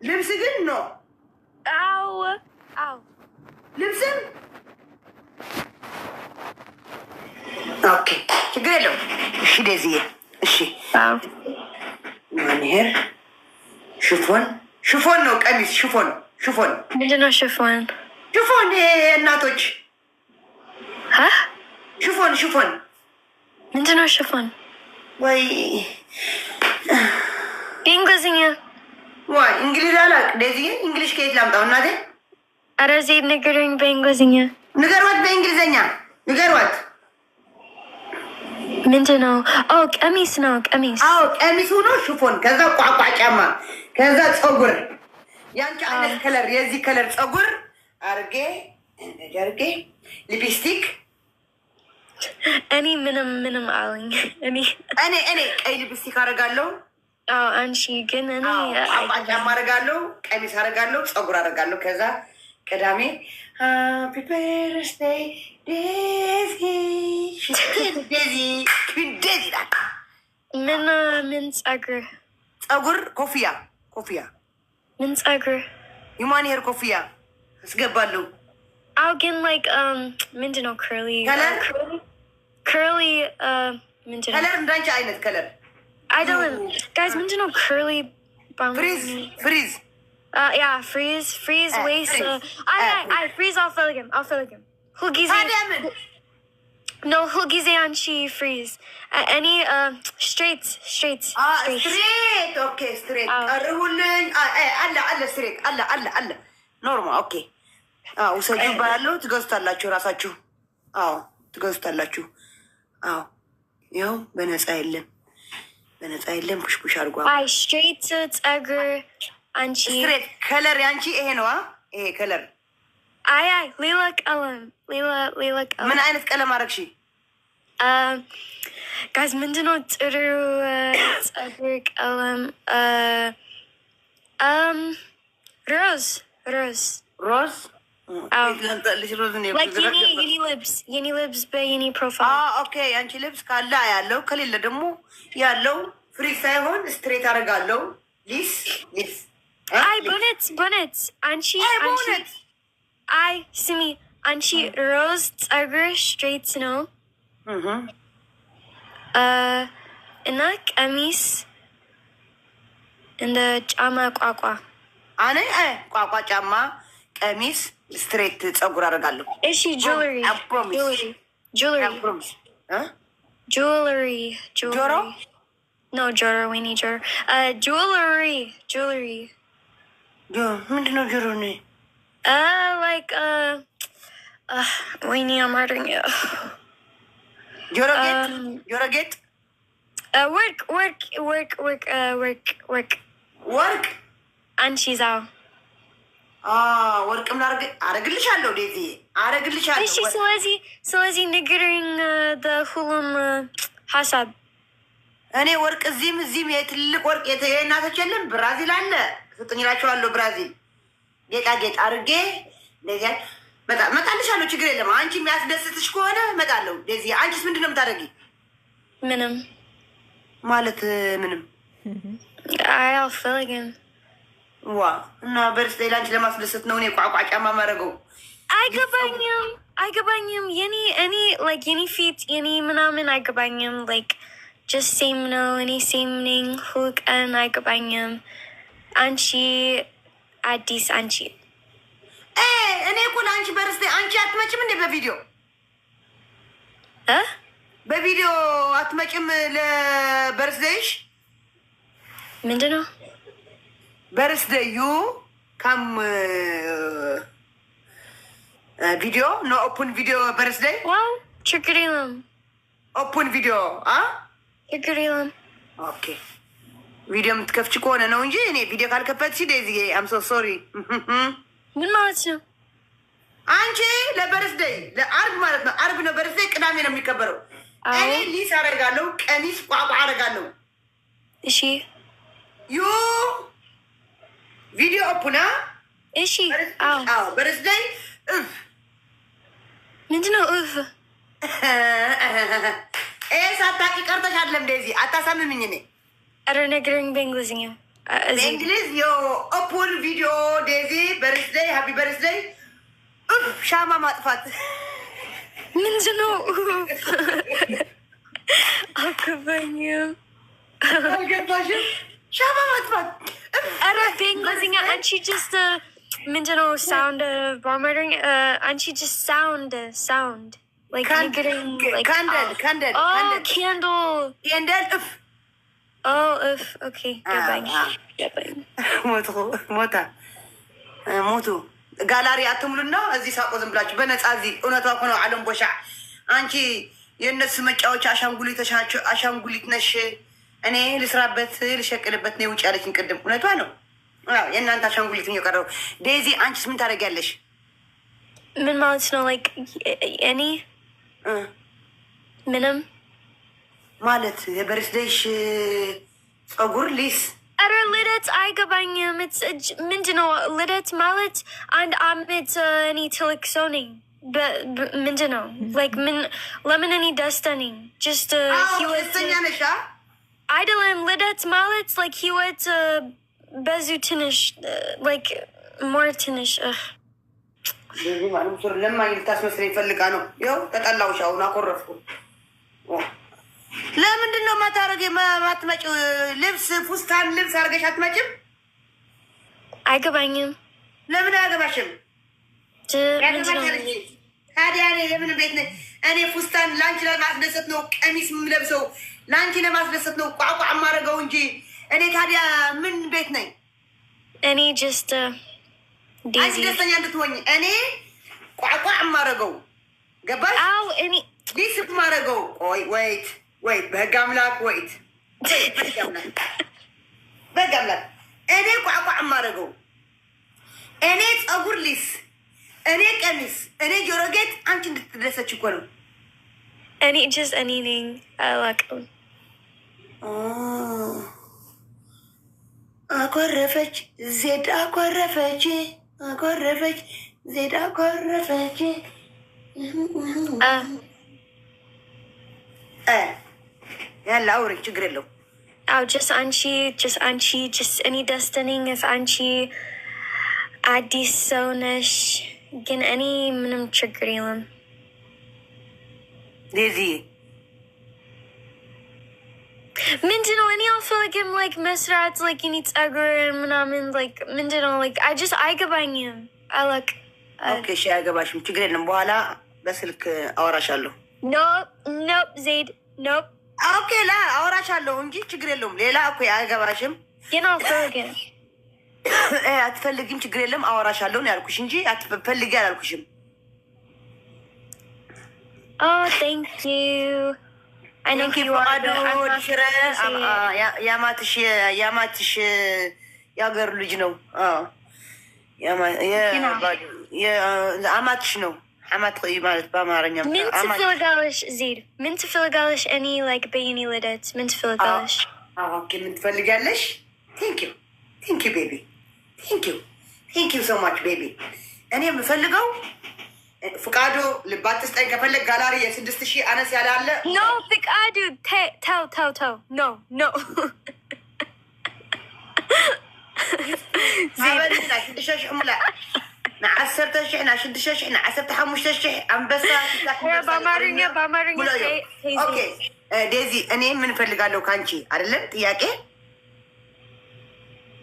ልብስ ግን ኖ አዎ ልብስም ኦኬ ችግር የለውም። እሺ ደዚዬ እሺ ማንሄር ሽፎን ነው ቀሚስ ሽፎን ምንድን ነው ሽፎን እናቶች ሽፎን ምንድን ነው ሽፎን ወይ በእንግሊዝኛ ወይ እንግሊዝ አላውቅ ደዚዬ እንግሊሽ ከየት ላምጣው እናቴ ኧረ ዜድ ንገረኝ በእንግሊዝኛ ንገሯት በእንግሊዝኛ ንገሯት ምንድን ነው ቀሚስ ነው ቀሚስ ቀሚስ ሆኖ ሽፎን ከዛ ቋቋ ጫማ ከዛ ፀጉር ያንቺ አይነት ከለር የዚህ ከለር ፀጉር አርጌ ሊፕስቲክ እኔ ምንም አለኝ እኔ ቀይ ሊፕስቲክ አረጋለሁ አንቺ ግን እኔ ቋቋ ጫማ አረጋለሁ ቀሚስ አረጋለሁ ፀጉር አረጋለሁ ከዛ ቅዳሜ ሃፒ በርዝዴይ ዴዚ ይላል። ምን ፀጉር ኮፍያ ምን ፀጉር ሂውማን ሄር ኮፍያ አስገባለሁ። ግን ላይክ ምንድን ነው ከርሊ ምንድን ነው ከለር እንዳንቺ አይነት ከለር አይደለም ጋይዝ ምንድን ነው ከርሊ ፍሪዝ freeze waist. Freeze አልፈልግም ሁልጊዜ no ሁልጊዜ አንቺ freeze እኔ straight ኦኬ ስትሬት ቀርቡልኝ አለ ስትሬት አለ ኖርማል ኦኬ ውሰጁ ባያለው ትገዙታላችሁ ራሳችሁ ትገዙታላችሁ ይኸው በነፃ የለም ፑሽ አድርጓ straight ፀጉር አንቺ ስትሬት ከለር ያንቺ ይሄ ነው ይሄ ከለር ሌላ ቀለም ምን አይነት ቀለም አረግሽ ጋዝ ምንድነው ጥሩ ፀጉር ቀለም ሮዝ የኔ ልብስ በየኔ ፕሮፋይል ያንቺ ልብስ ካለ ያለው ከሌለ ደግሞ ያለው ፍሪ ሳይሆን ስትሬት አደርጋለሁ ሊስ ቦነት አንቺ ስሚ አንቺ ሮዝ ፀጉር ስትሬት ነው እና ቀሚስ እንደ ጫማ ቋቋ ቋቋ ጫማ ቀሚስ ስትሬት ፀጉር አደርጋለሁ። እሺ ጁዌለሪ ጆሮ No, jewelry. We need jewelry. ምንድነው ጆሮ ነው? ወይኔ አማርኛ ጆሮ ጌጥ ወርቅ አንቺ ዛው ወርቅም አረግልሻለሁ ዴዚ አረግልሻለሁ። እሺ ስለዚህ ንገሪኝ ሁሉም ሀሳብ እኔ ወርቅ እዚህም የትልቅ ወርቅ የእናቶች የለም ብራዚል አለ ስጥኝላቸዋለሁ ብራዚል ጌጣጌጥ አድርጌ እንደዚያ መጣልሻለሁ ችግር የለም። አንቺ የሚያስደስትሽ ከሆነ እመጣለሁ። ዴዚ አንቺስ ምንድን ነው የምታደርጊ? ምንም ማለት ምንም አልፈልግም። እና በርዝዴይ ላንቺ ለማስደሰት ነው እኔ ቋቋ ጫማ ማድረገው። አይገባኝም የኔ ፊት የኔ ምናምን አይገባኝም just ሴም ነው እኔ ሴም ነኝ ሁሉ ቀን አይገባኝም። አንቺ አዲስ አንቺ እኔ እኮ ለአንቺ በርዝዴይ አንቺ አትመጭም እንዴ በቪዲዮ አትመጭም ለበርዝዴይሽ? ምንድን ነው በርዝዴዩ ካም ቪዲዮ ኖ ኦፕን ቪዲዮ በርዝዴይ ችግር የለም ኦፕን ቪዲዮ ችግር የለም። ኦኬ ቪዲዮ የምትከፍች ከሆነ ነው እንጂ እኔ ቪዲዮ ካልከፈትሽ ዴዚ አም ሶ ሶሪ። ምን ማለት ነው? አንቺ ለበርዝዴይ ለአርብ ማለት ነው። አርብ ነው በርዝዴይ፣ ቅዳሜ ነው የሚከበረው። እኔ ሊስ አደርጋለሁ፣ ቀሚስ ቋቋ አደርጋለሁ። እሺ ቪዲዮ ኦፕና እሺ በርዝዴይ ምንድነው ሳታቂ ቀርተሽ አለም ዴዚ አታሳምምኝ። እኔ ኧረ ነገረኝ በእንግሊዝኛ በእንግሊዝ የኦፕን ቪዲዮ ዴዚ በርስደይ ሃፒ በርስደይ ሻማ ማጥፋት ምንድን ነው? አልገባኝም። አልገባሽም? ሻማ ማጥፋት ኧረ በእንግሊዝኛ አንቺ ጀስት ምንድን ነው ሳውንድ በአማርኛ አንቺ ጀስት ሳውንድ ካንደል ካንደል እፍ እፍ ኦኬ ገባኝ። ሞቱ ጋላሪ አትሙሉና እዚህ ሳቆ ዝም ብላችሁ በነፃ እዚህ እውነቷ እኮ ነው። አለም ቦሻ አንቺ የእነሱ መጫወቻ አሻንጉሊት ነሽ። እኔ ልስራበት ልሸቅልበት ነው ውጭ ያለችን ቅድም እውነቷ ነው። የእናንተ አሻንጉሊት እየቀረው ዴዚ አንቺስ ምን ታደርጊያለሽ? ምን ማለት ነው? ላይክ እኔ ምንም ማለት የበርስደይሽ ፀጉር ሊስ ኧረ ልደት አይገባኝም። ምንድን ነው ልደት ማለት? አንድ አመት እኔ ትልቅ ሰው ነኝ። ምንድን ነው ላይክ ምን ለምን እኔ ደስታ ነኝ? ጀስት ደስተኛ ነሽ አይደለም። ልደት ማለት ላይክ ህይወት በዙ ትንሽ ላይክ ሞር ትንሽ ሱር ለማኝ ልታስመስለኝ ፈልጋ ነው። ይኸው ተጠላሁሽ። አሁን አኮረፍኩ። ለምንድን ነው ማትመጪው? ልብስ ፉስታን ልብስ አድርገሽ አትመጭም? አይገባኝም። ለምን አያገባሽም? ታዲያ እኔ ለምን ቤት ነኝ? እኔ ፉስታን ለአንቺ ለማስደሰት ነው ቀሚስ የምለብሰው፣ ለአንቺ ለማስደሰት ነው ቋቋ የማደርገው እንጂ እኔ ታዲያ ምን ቤት ነኝ? እኔ ጀስት አንቺ ደስተኛ እንድትሆኝ እኔ ቋቋ የማደርገው ገባሽ? አዎ እኔ ዲስ የማደርገው ወይት በህግ አምላክ ወይት በህግ አምላክ እኔ ቋቋ የማደርገው እኔ ፀጉር ሊስ እኔ ቀሚስ እኔ ጆሮ ጌጥ አንቺ እንድትደሰች እኮ ነው። እኔ ጀስት እኔ ነኝ አላውቅም። አኮረፈች ዜድ አኮረፈች ዜድ አኮረፈች። ያለ አውሪ ችግር የለው። አው ጀስት አንቺ እኔ ደስታ ነኝ። አንቺ አዲስ ሰው ነሽ፣ ግን እኔ ምንም ችግር የለም። ዴዚ ምንድን ነው? እኔ አልፈልግም ላይክ መስራት ላይክ እኔ ፀጉር ምናምን ላይክ ምንድን ነው ላይክ አይገባኝም። አለቅ ኦኬ እሺ፣ አይገባሽም፣ ችግር የለም። በኋላ በስልክ አወራሻለሁ። ኖፕ ዜድ ኖፕ። ኦኬ ላ አወራሻለሁ እንጂ ችግር የለውም። ሌላ እኮ አይገባሽም፣ ግን አልፈልግም። አትፈልጊም፣ ችግር የለም። አወራሻለሁ ነው ያልኩሽ እንጂ አትፈልጊ አላልኩሽም። ቴንክ ዩ ያማትሽ የሀገር ልጅ ነው። አማትሽ ነው። አማት ማለት በአማርኛ ምን ትፈልጋለሽ? ዜድ ምን ትፈልጋለሽ? እኔ ላይክ በየኔ ልደት ምን ትፈልጋለሽ? ምን ትፈልጋለሽ? ቴንክ ዩ ቤቢ፣ ቴንክ ዩ ሶ ማች ቤቢ። እኔ የምፈልገው ፍቃዱ ልባት ስጠኝ ከፈለግ ጋላሪ 6,000 አነስ ያለ አለ። ኖ ፍቃዱ ተው ኖ ሙላ ና10,000 ና 6,000 ና 15,000 አንበሳ በአማርኛ ኦኬ ዴዚ እኔ ምን ፈልጋለሁ ከአንቺ አይደለም ጥያቄ።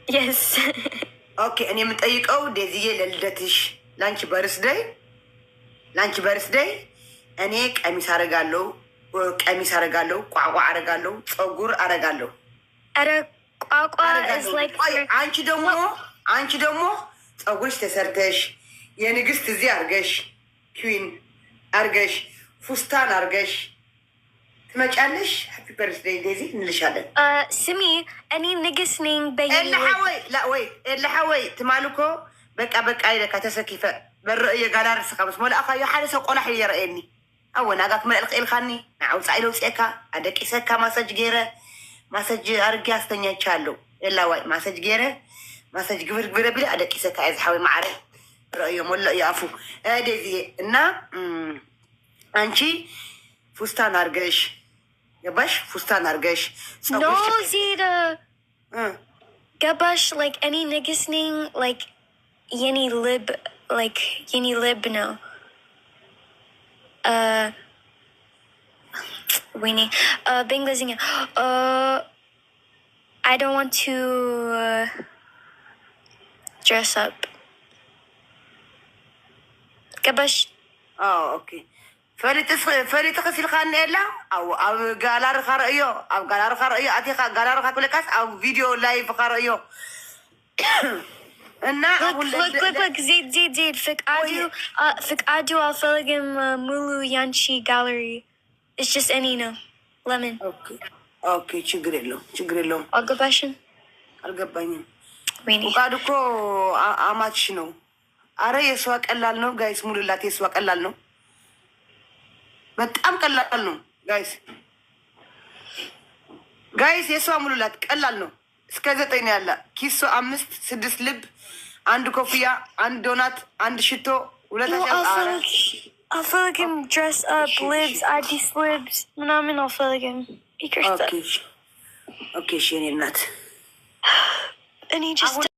የስ ኦኬ እኔ የምጠይቀው ዴዚዬ ለልደትሽ ለአንቺ በርስደይ እኔ ቀሚስ አረጋለሁ፣ ቋቋ አረጋለሁ፣ ፀጉር አረጋለሁ። ኧረ ቋቋ አንቺ ደግሞ ፀጉርሽ ተሰርተሽ የንግስት እዚህ አርገሽ ኩዊን አርገሽ ፉስታን አርገሽ ትመጫለሽ። ሃፒ በርስደይ ዴዚ እንልሻለን። ስሚ እኔ ንግስት ነኝ። ወይ ትማልኮ በቃ ኢለካ ተሰኪፈ በርእየ ጋላር ስካብስ መልእኻዮ ሓደ ሰብ ቆላሕ የረአየኒ ኣወ ናጋክ መልእክ ኢልካኒ ንዓውፃ ኢለ ውፅኤካ ኣደቂሰካ ማሰጅ ገይረ ማሰጅ ኣርጌ ኣስተኛቻለሁ። የላዋይ ማሰጅ ገይረ ማሰጅ ግብር ቢለ ኣደቂሰካ እየ ዝሓወይ ማዕረ ረእዮ ሞሎ እዩ ኣፉ ዴዚየ እና አንቺ ፉስታን አርገሽ ገባሽ? ፉስታን አርገሽ ገባሽ? like እኔ ንግስት ነኝ like የኔ ልብ like የኔ ልብ ነው ወይኔ በእንግሊዝኛ I don't want to dress up ገባሽ? ኦኬ ፈሊጥ ክሲልካ እኒአላ ኣብ ጋላሪ ካርእዮ ኣብ ጋላሪ ካርእዮ ኣቲኻ ጋላሪ ካክለካስ ኣብ ቪድዮ ላይቭ ካርእዮ እና ዜድ ፍቃዱ አልፈልግም ሙሉ ያንቺ ጋለሪ it's just እኔ ነው ለምን ኦኬ ችግር የለውም አልገባሽም አልገባኝም ፍቃዱ እኮ አማችሽ ነው አረ የሷ ቀላል ነው ጋይስ ሙሉላት የሷ ቀላል ነው በጣም ቀላል ነው ጋይስ የሷ ሙሉላት ቀላል ነው እስከ 9 ነው ያለ ኪሶ 5 6 ልብ አንድ ኮፍያ አንድ ዶናት አንድ ሽቶ ሁለት አልፈልግም ድረስ አፕ ሊብስ አዲስ ሊብስ ምናምን አልፈልግም ይቅርታ ኦኬ እሺ የኔ እናት እኔ just